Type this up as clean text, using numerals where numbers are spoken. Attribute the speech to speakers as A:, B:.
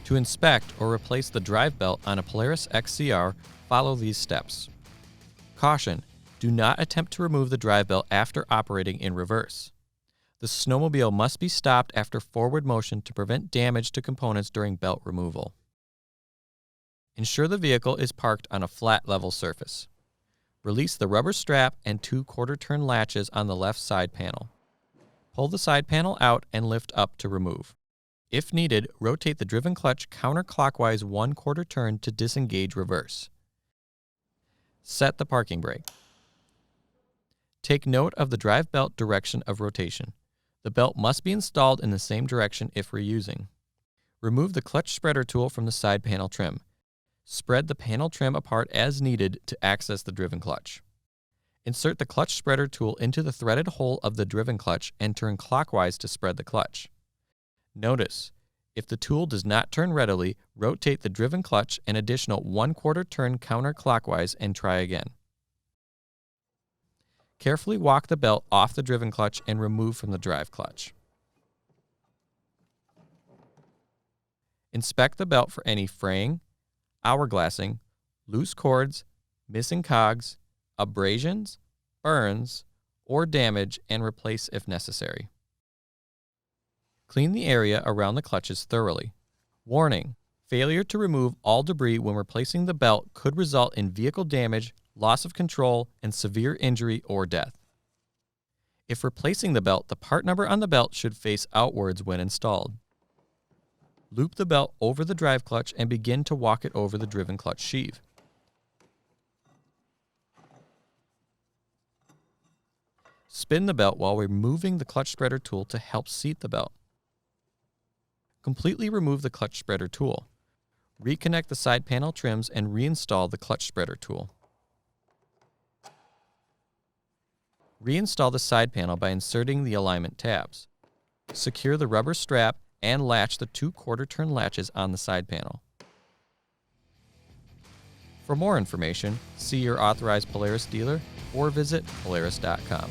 A: To inspect or replace the drive belt on a Polaris XCR, follow these steps. Caution: do not attempt to remove the drive belt after operating in reverse. The snowmobile must be stopped after forward motion to prevent damage to components during belt removal. Ensure the vehicle is parked on a flat level surface. Release the rubber strap and 2 quarter-turn latches on the left side panel. Pull the side panel out and lift up to remove. If needed, rotate the driven clutch counterclockwise 1 quarter turn to disengage reverse. Set the parking brake. Take note of the drive belt direction of rotation. The belt must be installed in the same direction if reusing. Remove the clutch spreader tool from the side panel trim. Spread the panel trim apart as needed to access the driven clutch. Insert the clutch spreader tool into the threaded hole of the driven clutch and turn clockwise to spread the clutch. Notice, if the tool does not turn readily, rotate the driven clutch an additional 1 quarter turn counterclockwise and try again. Carefully walk the belt off the driven clutch and remove from the drive clutch. Inspect the belt for any fraying, hourglassing, loose cords, missing cogs, abrasions, burns, or damage and replace if necessary. Clean the area around the clutches thoroughly. Warning: failure to remove all debris when replacing the belt could result in vehicle damage, loss of control, and severe injury or death. If replacing the belt, the part number on the belt should face outwards when installed. Loop the belt over the drive clutch and begin to walk it over the driven clutch sheave. Spin the belt while removing the clutch spreader tool to help seat the belt. Completely remove the clutch spreader tool. Reconnect the side panel trims and reinstall the clutch spreader tool. Reinstall the side panel by inserting the alignment tabs. Secure the rubber strap and latch the 2 quarter turn latches on the side panel. For more information, see your authorized Polaris dealer or visit Polaris.com.